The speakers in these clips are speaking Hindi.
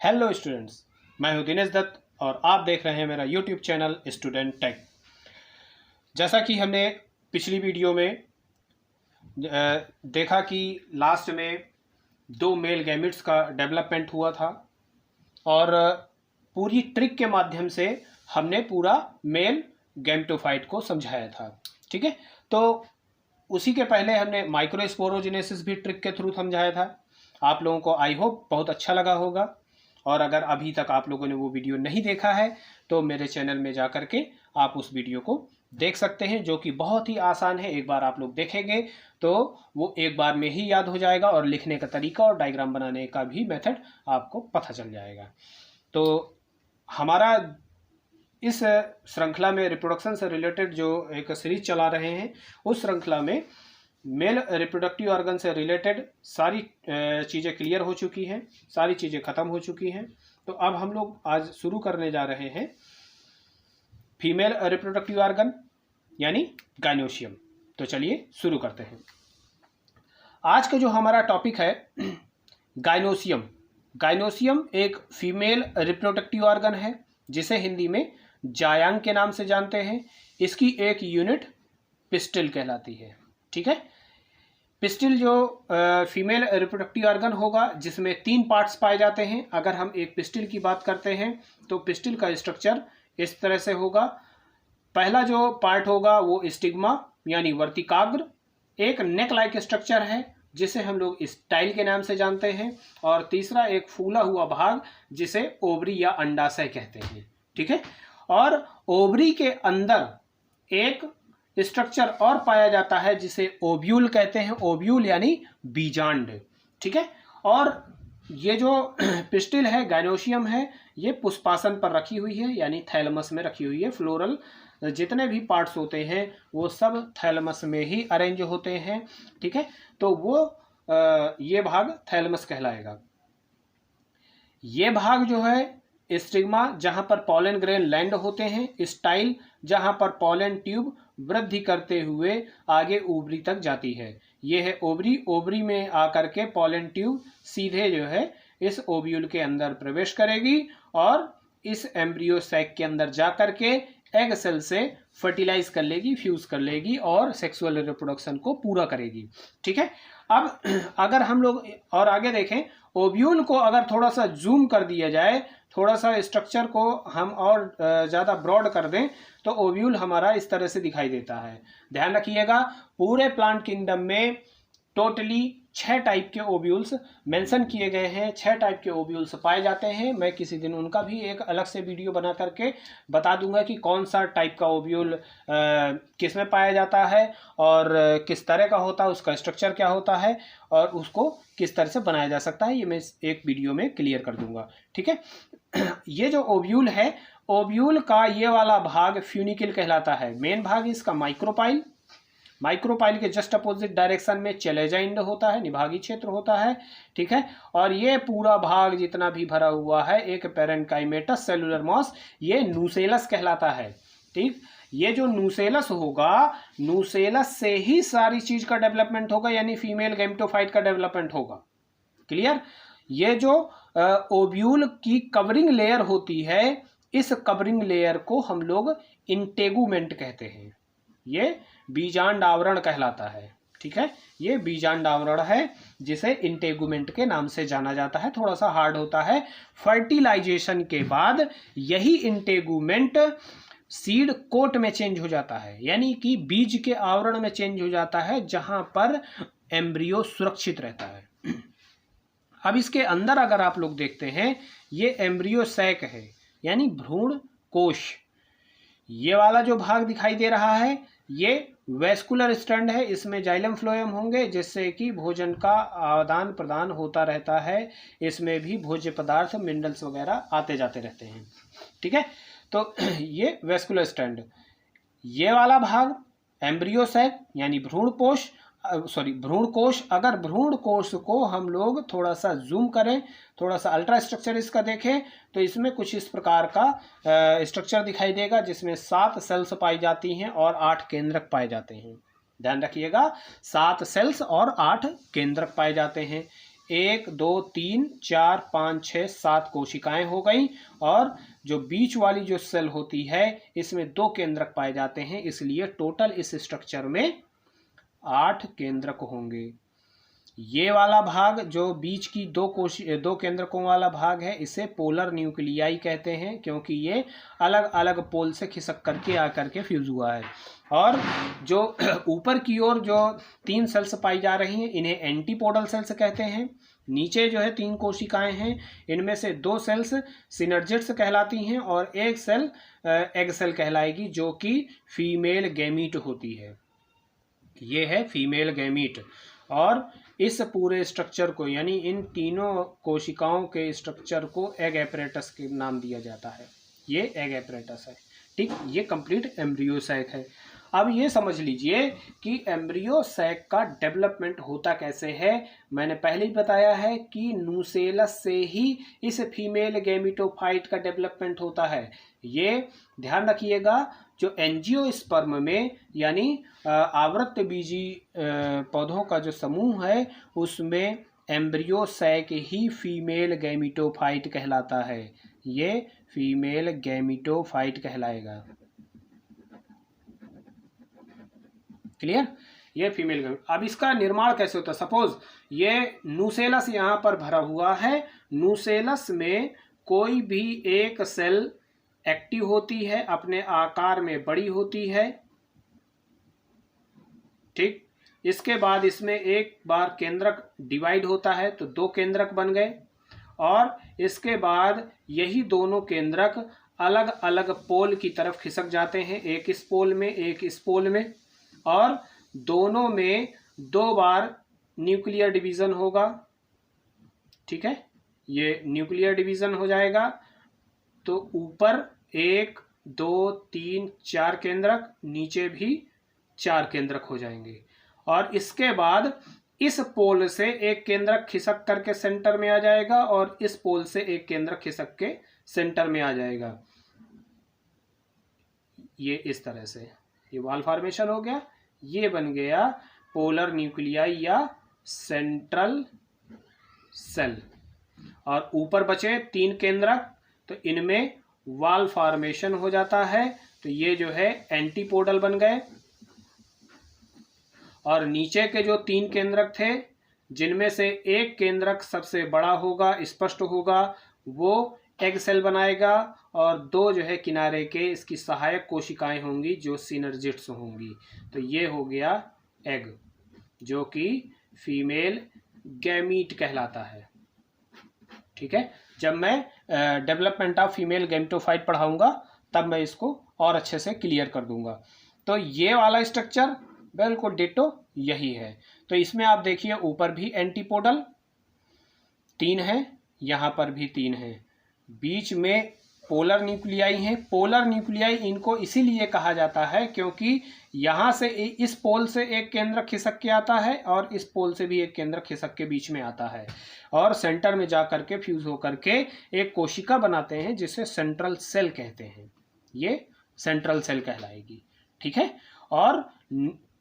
हेलो स्टूडेंट्स, मैं हूं दिनेश दत्त और आप देख रहे हैं मेरा यूट्यूब चैनल स्टूडेंट टेक। जैसा कि हमने पिछली वीडियो में देखा कि लास्ट में 2 मेल गैमेट्स का डेवलपमेंट हुआ था और पूरी ट्रिक के माध्यम से हमने पूरा मेल गैमेटोफाइट को समझाया था। ठीक है, तो उसी के पहले हमने माइक्रोस्पोरोजेनेसिस भी ट्रिक के थ्रू समझाया था। आप लोगों को आई होप बहुत अच्छा लगा होगा, और अगर अभी तक आप लोगों ने वो वीडियो नहीं देखा है तो मेरे चैनल में जा कर के आप उस वीडियो को देख सकते हैं, जो कि बहुत ही आसान है। एक बार आप लोग देखेंगे तो वो एक बार में ही याद हो जाएगा और लिखने का तरीका और डायग्राम बनाने का भी मेथड आपको पता चल जाएगा। तो हमारा इस श्रृंखला में रिप्रोडक्शन से रिलेटेड जो एक सीरीज चला रहे हैं, उस श्रृंखला में मेल रिप्रोडक्टिव ऑर्गन से रिलेटेड सारी चीज़ें क्लियर हो चुकी हैं, सारी चीज़ें ख़त्म हो चुकी हैं। तो अब हम लोग आज शुरू करने जा रहे हैं फीमेल रिप्रोडक्टिव ऑर्गन यानी गाइनोसियम। तो चलिए शुरू करते हैं। आज का जो हमारा टॉपिक है गाइनोसियम। गाइनोसियम एक फीमेल रिप्रोडक्टिव ऑर्गन है जिसे हिंदी में जायांग के नाम से जानते हैं। इसकी एक यूनिट पिस्टिल कहलाती है। ठीक है, पिस्टिल जो फीमेल रिप्रोडक्टिव ऑर्गन होगा जिसमें 3 पार्ट्स पाए जाते हैं। अगर हम एक पिस्टिल की बात करते हैं तो पिस्टिल का स्ट्रक्चर इस तरह से होगा। पहला जो पार्ट होगा वो स्टिग्मा यानी वर्तिकाग्र, एक नेक लाइक स्ट्रक्चर है जिसे हम लोग स्टाइल के नाम से जानते हैं, और तीसरा एक फूला हुआ भाग जिसे ओवरी या अंडाशय कहते हैं। ठीक है, और ओवरी के अंदर एक स्ट्रक्चर और पाया जाता है जिसे ओव्यूल कहते हैं। ओव्यूल यानी बीजांड। ठीक है, और ये जो पिस्टिल है, गाइनोसियम है, ये पुष्पासन पर रखी हुई है यानी थैलमस में रखी हुई है। फ्लोरल जितने भी पार्ट्स होते हैं वो सब थैलमस में ही अरेंज होते हैं। ठीक है, तो वो ये भाग थैलमस कहलाएगा। ये भाग जो है स्टिग्मा जहां पर पॉलन ग्रेन लैंड होते हैं, स्टाइल जहां पर पॉलन ट्यूब वृद्धि करते हुए आगे ओवरी तक जाती है। ये है ओवरी। ओवरी में आकर के पॉलन ट्यूब सीधे जो है इस ओव्यूल के अंदर प्रवेश करेगी और इस एम्ब्रियो सैक के अंदर जाकर के एग सेल से फर्टिलाइज कर लेगी, फ्यूज कर लेगी और सेक्सुअल रिप्रोडक्शन को पूरा करेगी। ठीक है, अब अगर हम लोग और आगे देखें, ओव्यूल को अगर थोड़ा सा जूम कर दिया जाए, थोड़ा सा स्ट्रक्चर को हम और ज़्यादा ब्रॉड कर दें तो ओव्यूल हमारा इस तरह से दिखाई देता है। ध्यान रखिएगा, पूरे प्लांट किंगडम में टोटली 6 टाइप के ओव्यूल्स मेंशन किए गए हैं। 6 टाइप के ओव्यूल्स पाए जाते हैं। मैं किसी दिन उनका भी एक अलग से वीडियो बना करके बता दूंगा कि कौन सा टाइप का ओव्यूल किस में पाया जाता है और किस तरह का होता है, उसका स्ट्रक्चर क्या होता है और उसको किस तरह से बनाया जा सकता है। ये मैं एक वीडियो में क्लियर कर दूंगा। ठीक है, ये जो ओव्यूल है, ओव्यूल का ये वाला भाग फ्यूनिकल कहलाता है। मेन भाग इसका माइक्रोपाइल। माइक्रोपाइल के जस्ट अपोजिट डायरेक्शन में चेलेजाइंड होता है, निभागी क्षेत्र होता है। ठीक है, और ये पूरा भाग जितना भी भरा हुआ है एक पेरेन्काइमेटस सेलुलर मॉस, ये नूसेलस कहलाता है। ठीक, ये जो नूसेलस होगा, नूसेलस से ही सारी चीज का डेवलपमेंट होगा यानी फीमेल गैमेटोफाइट का डेवलपमेंट होगा। क्लियर? ये जो ओव्यूल की कवरिंग लेयर होती है, इस कवरिंग लेयर को हम लोग इंटेगुमेंट कहते हैं। ये बीजांड आवरण कहलाता है। ठीक है, ये बीजांड आवरण है जिसे इंटेगुमेंट के नाम से जाना जाता है। थोड़ा सा हार्ड होता है। फर्टिलाइजेशन के बाद यही इंटेगुमेंट सीड कोट में चेंज हो जाता है, यानी कि बीज के आवरण में चेंज हो जाता है जहां पर एम्ब्रियो सुरक्षित रहता है। अब इसके अंदर अगर आप लोग देखते हैं, ये एम्ब्रियो सैक है यानी भ्रूण कोश। ये वाला जो भाग दिखाई दे रहा है ये वेस्कुलर स्टैंड है। इसमें जाइलम फ्लोएम होंगे जिससे कि भोजन का आदान प्रदान होता रहता है। इसमें भी भोज्य पदार्थ, मिनरल्स वगैरह आते जाते रहते हैं। ठीक है, तो ये वेस्कुलर स्टैंड। ये वाला भाग एम्ब्रियो सैक यानी भ्रूण कोश। अगर भ्रूण कोश को हम लोग थोड़ा सा जूम करें, थोड़ा सा अल्ट्रा स्ट्रक्चर इसका देखें, तो इसमें कुछ इस प्रकार का स्ट्रक्चर दिखाई देगा जिसमें 7 सेल्स पाई जाती हैं और 8 केंद्रक पाए जाते हैं। ध्यान रखिएगा, 7 सेल्स और 8 केंद्रक पाए जाते हैं। 1 2 3 4 5 6 7 कोशिकाएं हो गई, और जो बीच वाली जो सेल होती है इसमें 2 केंद्रक पाए जाते हैं, इसलिए टोटल इस स्ट्रक्चर में 8 केंद्रक होंगे। ये वाला भाग जो बीच की दो केंद्रकों वाला भाग है इसे पोलर न्यूक्लियाई कहते हैं, क्योंकि ये अलग अलग पोल से खिसक करके आकर के फ्यूज हुआ है। और जो ऊपर की ओर जो 3 सेल्स पाई जा रही हैं इन्हें एंटीपोडल सेल्स कहते हैं। नीचे जो है 3 कोशिकाएं हैं, इनमें से 2 सेल्स सिनर्जिड्स कहलाती हैं और 1 सेल एग सेल कहलाएगी, जो कि फीमेल गैमीट होती है। ये है फीमेल गैमीट। और इस पूरे स्ट्रक्चर को, यानी इन तीनों कोशिकाओं के स्ट्रक्चर को एग एपरेटस के नाम दिया जाता है। ये एग एपरेटस है, ठीक। ये कंप्लीट एम्ब्रियो सैक है। अब ये समझ लीजिए कि एम्ब्रियो सैक का डेवलपमेंट होता कैसे है। मैंने पहले ही बताया है कि नुसेलस से ही इस फीमेल गैमेटोफाइट का डेवलपमेंट होता है। ये ध्यान रखिएगा, जो एंजियोस्पर्म में यानी आवृत बीजी पौधों का जो समूह है उसमें एम्ब्रियो सैक ही फीमेल गैमेटोफाइट कहलाता है। ये फीमेल गैमेटोफाइट कहलाएगा। क्लियर? ये फीमेल गैमेट। अब इसका निर्माण कैसे होता है? सपोज ये नुसेलस यहाँ पर भरा हुआ है। नुसेलस में कोई भी एक सेल एक्टिव होती है, अपने आकार में बड़ी होती है, ठीक। इसके बाद इसमें एक बार केंद्रक डिवाइड होता है तो 2 केंद्रक बन गए, और इसके बाद यही दोनों केंद्रक अलग अलग पोल की तरफ खिसक जाते हैं, एक इस पोल में एक इस पोल में, और दोनों में 2 बार न्यूक्लियर डिवीजन होगा, ठीक है। ये न्यूक्लियर डिवीजन हो जाएगा तो ऊपर 1 2 3 4 केंद्रक, नीचे भी 4 केंद्रक हो जाएंगे, और इसके बाद इस पोल से एक केंद्रक खिसक करके सेंटर में आ जाएगा और इस पोल से एक केंद्रक खिसक के सेंटर में आ जाएगा। ये इस तरह से ये वॉल फॉर्मेशन हो गया। ये बन गया पोलर न्यूक्लियाई या सेंट्रल सेल। और ऊपर बचे 3 केंद्रक, तो इनमें वॉल फॉर्मेशन हो जाता है, तो ये जो है एंटीपोडल बन गए। और नीचे के जो 3 केंद्रक थे, जिनमें से एक केंद्रक सबसे बड़ा होगा, स्पष्ट होगा, वो एग सेल बनाएगा, और 2 जो है किनारे के इसकी सहायक कोशिकाएं होंगी जो सिनर्जिड्स होंगी। तो ये हो गया एग, जो कि फीमेल गैमीट कहलाता है, ठीक है। जब मैं डेवलपमेंट ऑफ फीमेल गैमेटोफाइट पढ़ाऊंगा तब मैं इसको और अच्छे से क्लियर कर दूंगा। तो ये वाला स्ट्रक्चर बिल्कुल डिटो यही है। तो इसमें आप देखिए ऊपर भी एंटीपोडल 3 है, यहाँ पर भी 3 है, बीच में पोलर न्यूक्लियाई हैं। पोलर न्यूक्लियाई इनको इसीलिए कहा जाता है क्योंकि यहाँ से इस पोल से एक केंद्रक खिसक के आता है और इस पोल से भी एक केंद्रक खिसक के बीच में आता है, और सेंटर में जा करके फ्यूज होकर के एक कोशिका बनाते हैं जिसे सेंट्रल सेल कहते हैं। ये सेंट्रल सेल कहलाएगी, ठीक है। और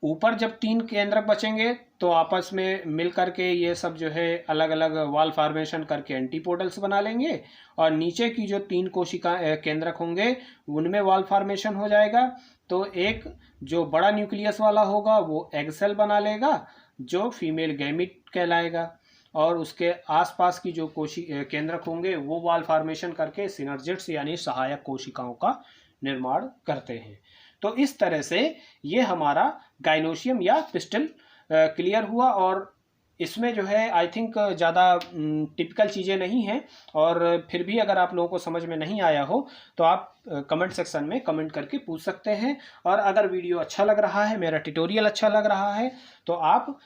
ऊपर जब 3 केंद्रक बचेंगे तो आपस में मिल करके ये सब जो है अलग अलग वॉल फॉर्मेशन करके एंटीपोडल्स बना लेंगे, और नीचे की जो 3 कोशिका केंद्रक होंगे उनमें वॉल फॉर्मेशन हो जाएगा। तो एक जो बड़ा न्यूक्लियस वाला होगा वो एग सेल बना लेगा जो फीमेल गैमीट कहलाएगा, और उसके आसपास की जो केंद्रक होंगे वो वॉल फॉर्मेशन करके सिनर्जिड्स यानी सहायक कोशिकाओं का निर्माण करते हैं। तो इस तरह से ये हमारा गाइनोशियम या पिस्टल क्लियर हुआ, और इसमें जो है आई थिंक ज़्यादा टिपिकल चीज़ें नहीं हैं, और फिर भी अगर आप लोगों को समझ में नहीं आया हो तो आप कमेंट सेक्शन में कमेंट करके पूछ सकते हैं। और अगर वीडियो अच्छा लग रहा है, मेरा ट्यूटोरियल अच्छा लग रहा है, तो आप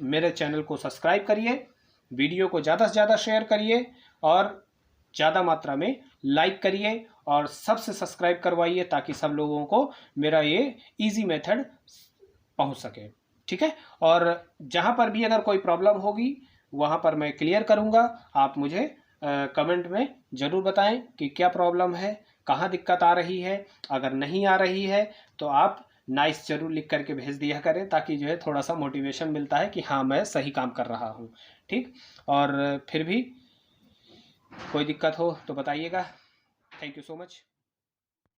मेरे चैनल को सब्सक्राइब करिए, वीडियो को ज़्यादा से ज़्यादा शेयर करिए, और ज़्यादा मात्रा में लाइक करिए, और सबसे सब्सक्राइब करवाइए ताकि सब लोगों को मेरा ये इजी मेथड पहुंच सके, ठीक है। और जहां पर भी अगर कोई प्रॉब्लम होगी वहां पर मैं क्लियर करूंगा। आप मुझे कमेंट में ज़रूर बताएं कि क्या प्रॉब्लम है, कहाँ दिक्कत आ रही है। अगर नहीं आ रही है तो आप नाइस जरूर लिख करके भेज दिया करें, ताकि जो है थोड़ा सा मोटिवेशन मिलता है कि हाँ मैं सही काम कर रहा हूँ। ठीक, और फिर भी कोई दिक्कत हो तो बताइएगा। Thank you so much.